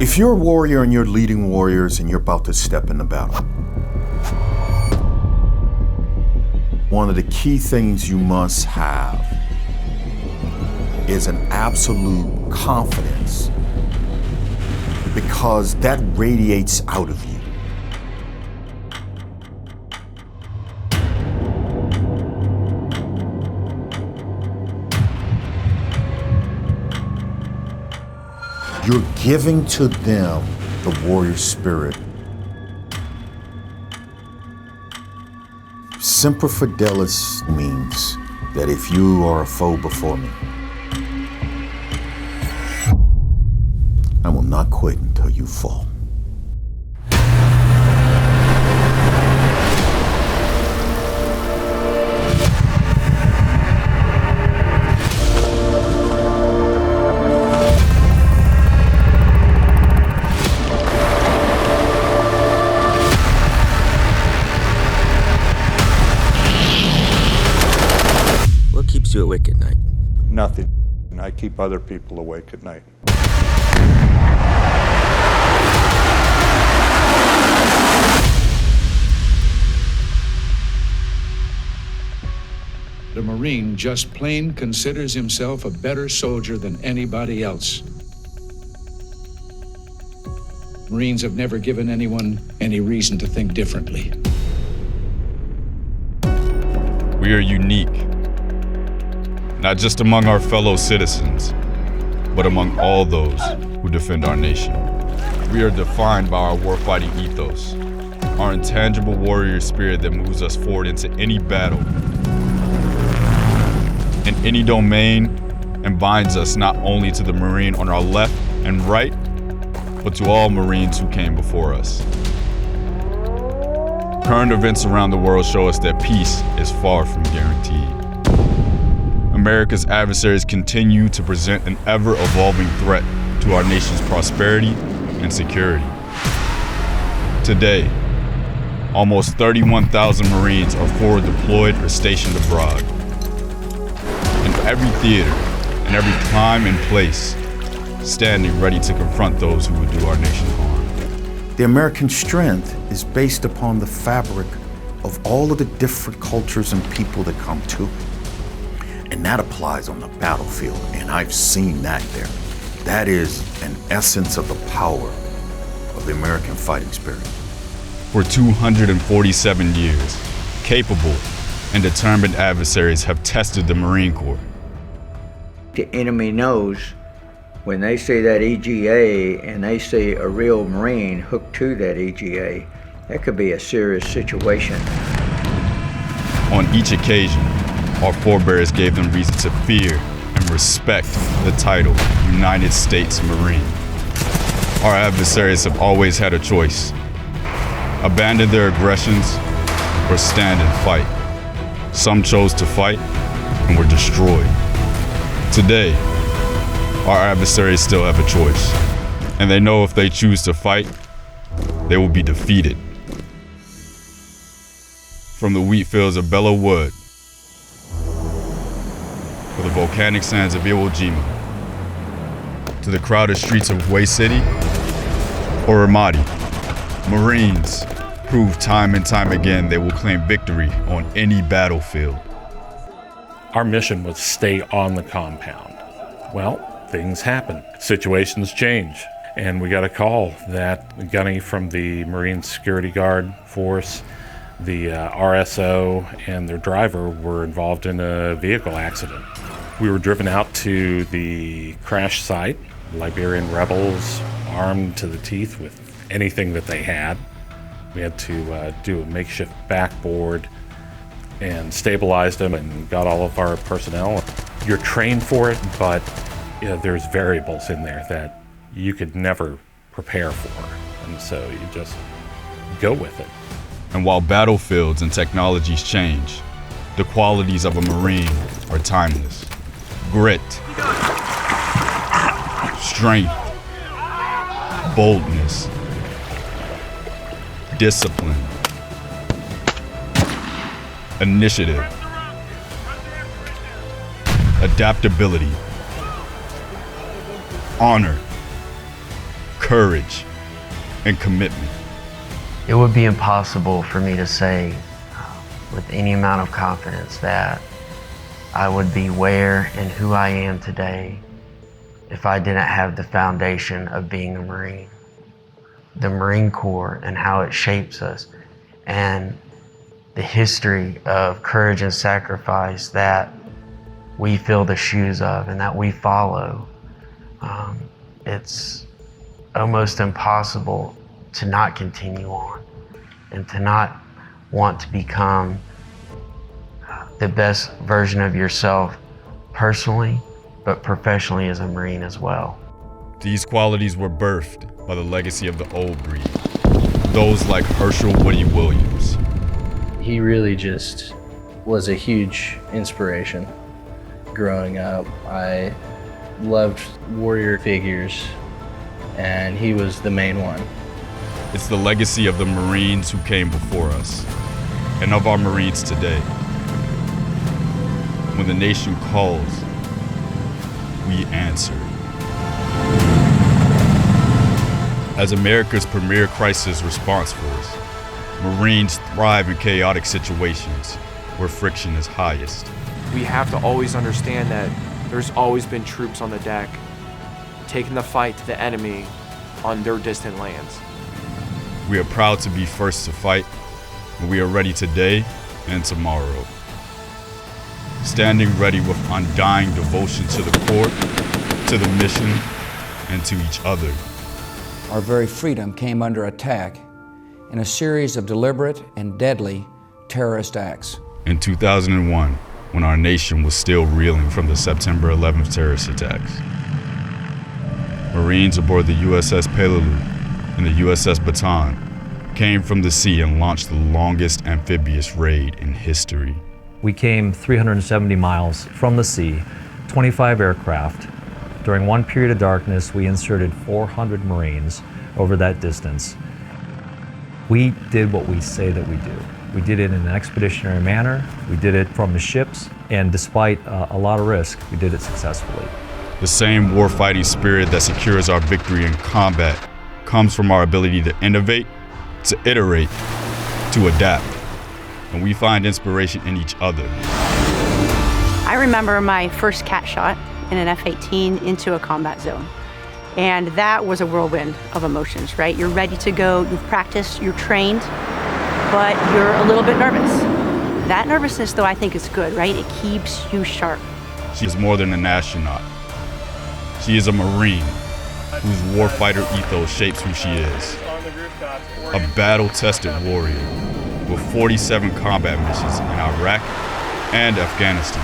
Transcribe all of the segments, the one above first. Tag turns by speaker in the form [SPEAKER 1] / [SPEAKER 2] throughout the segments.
[SPEAKER 1] If you're a warrior and you're leading warriors and you're about to step into battle, one of the key things you must have is an absolute confidence, because that radiates out of you. You're giving to them the warrior spirit. Semper Fidelis means that if you are a foe before me, I will not quit until you fall.
[SPEAKER 2] What keeps you awake at night?
[SPEAKER 3] Nothing. I keep other people awake at night.
[SPEAKER 4] The Marine just plain considers himself a better soldier than anybody else. Marines have never given anyone any reason to think differently.
[SPEAKER 5] We are unique, not just among our fellow citizens, but among all those who defend our nation. We are defined by our warfighting ethos, our intangible warrior spirit that moves us forward into any battle, in any domain, and binds us not only to the Marine on our left and right, but to all Marines who came before us. Current events around the world show us that peace is far from guaranteed. America's adversaries continue to present an ever-evolving threat to our nation's prosperity and security. Today, almost 31,000 Marines are forward deployed or stationed abroad. In every theater, in every time and place, standing ready to confront those who would do our nation harm.
[SPEAKER 1] The American strength is based upon the fabric of all of the different cultures and people that come to it. And that applies on the battlefield, and I've seen that there. That is an essence of the power of the American fighting spirit.
[SPEAKER 5] For 247 years, capable and determined adversaries have tested the Marine Corps.
[SPEAKER 6] The enemy knows when they see that EGA and they see a real Marine hooked to that EGA, that could be a serious situation.
[SPEAKER 5] On each occasion, our forebears gave them reason to fear and respect the title United States Marine. Our adversaries have always had a choice: abandon their aggressions or stand and fight. Some chose to fight and were destroyed. Today, our adversaries still have a choice, and they know if they choose to fight, they will be defeated. From the wheat fields of Belleau Wood, to the volcanic sands of Iwo Jima, to the crowded streets of Hue City or Ramadi, Marines prove time and time again they will claim victory on any battlefield.
[SPEAKER 7] Our mission was stay on the compound. Well, things happen, situations change, and we got a call that Gunny from the Marine Security Guard Force, the RSO, and their driver were involved in a vehicle accident. We were driven out to the crash site, Liberian rebels armed to the teeth with anything that they had. We had to do a makeshift backboard and stabilized them and got all of our personnel. You're trained for it, but there's variables in there that you could never prepare for, and so you just go with it.
[SPEAKER 5] And while battlefields and technologies change, the qualities of a Marine are timeless. Grit, strength, boldness, discipline, initiative, adaptability, honor, courage, and commitment.
[SPEAKER 8] It would be impossible for me to say with any amount of confidence that I would be where and who I am today if I didn't have the foundation of being a Marine. The Marine Corps and how it shapes us, and the history of courage and sacrifice that we fill the shoes of and that we follow. It's almost impossible to not continue on and to not want to become the best version of yourself personally, but professionally as a Marine as well.
[SPEAKER 5] These qualities were birthed by the legacy of the old breed, those like Herschel Woody Williams.
[SPEAKER 9] He really just was a huge inspiration. Growing up, I loved warrior figures, and he was the main one.
[SPEAKER 5] It's the legacy of the Marines who came before us, and of our Marines today. When the nation calls, we answer. As America's premier crisis response force, Marines thrive in chaotic situations where friction is highest.
[SPEAKER 10] We have to always understand that there's always been troops on the deck taking the fight to the enemy on their distant lands.
[SPEAKER 5] We are proud to be first to fight, and we are ready today and tomorrow. Standing ready with undying devotion to the Corps, to the mission, and to each other.
[SPEAKER 11] Our very freedom came under attack in a series of deliberate and deadly terrorist acts.
[SPEAKER 5] In 2001, when our nation was still reeling from the September 11th terrorist attacks, Marines aboard the USS Peleliu and the USS Bataan came from the sea and launched the longest amphibious raid in history.
[SPEAKER 12] We came 370 miles from the sea, 25 aircraft. During one period of darkness, we inserted 400 Marines over that distance. We did what we say that we do. We did it in an expeditionary manner. We did it from the ships, and despite a lot of risk, we did it successfully.
[SPEAKER 5] The same warfighting spirit that secures our victory in combat comes from our ability to innovate, to iterate, to adapt. And we find inspiration in each other.
[SPEAKER 13] I remember my first cat shot in an F-18 into a combat zone. And that was a whirlwind of emotions, right? You're ready to go, you've practiced, you're trained, but you're a little bit nervous. That nervousness, though, I think is good, right? It keeps you sharp.
[SPEAKER 5] She is more than an astronaut. She is a Marine whose warfighter ethos shapes who she is. A battle-tested warrior with 47 combat missions in Iraq and Afghanistan.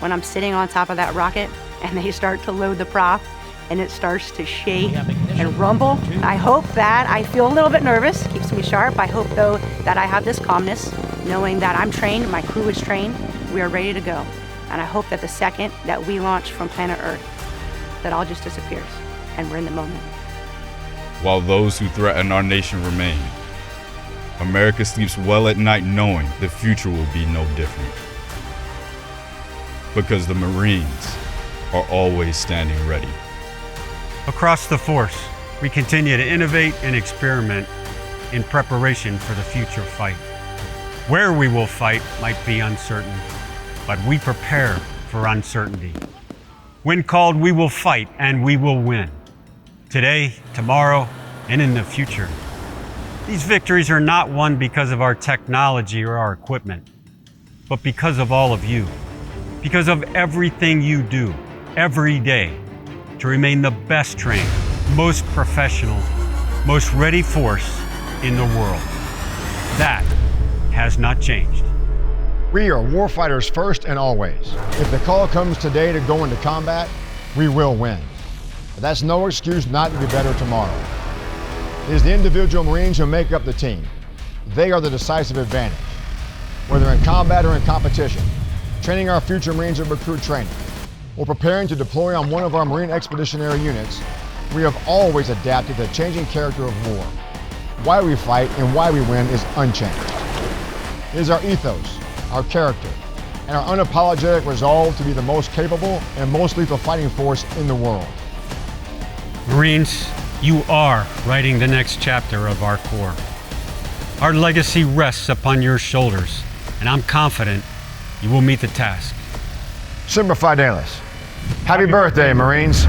[SPEAKER 13] When I'm sitting on top of that rocket and they start to load the prop and it starts to shake and rumble, I hope that I feel a little bit nervous, keeps me sharp. I hope, though, that I have this calmness, knowing that I'm trained, my crew is trained, we are ready to go. And I hope that the second that we launch from planet Earth, that all just disappears and we're in the moment.
[SPEAKER 5] While those who threaten our nation remain, America sleeps well at night knowing the future will be no different. Because the Marines are always standing ready.
[SPEAKER 14] Across the force, we continue to innovate and experiment in preparation for the future fight. Where we will fight might be uncertain, but we prepare for uncertainty. When called, we will fight and we will win. Today, tomorrow, and in the future. These victories are not won because of our technology or our equipment, but because of all of you. Because of everything you do every day to remain the best trained, most professional, most ready force in the world. That has not changed.
[SPEAKER 15] We are warfighters first and always. If the call comes today to go into combat, we will win. But that's no excuse not to be better tomorrow. It is the individual Marines who make up the team. They are the decisive advantage. Whether in combat or in competition, training our future Marines at recruit training, or preparing to deploy on one of our Marine expeditionary units, we have always adapted to the changing character of war. Why we fight and why we win is unchanged. It is our ethos, our character, and our unapologetic resolve to be the most capable and most lethal fighting force in the world.
[SPEAKER 14] Marines, You are writing the next chapter of our Corps. Our legacy rests upon your shoulders, and I'm confident you will meet the task.
[SPEAKER 15] Semper Fidelis. Happy birthday, Marines.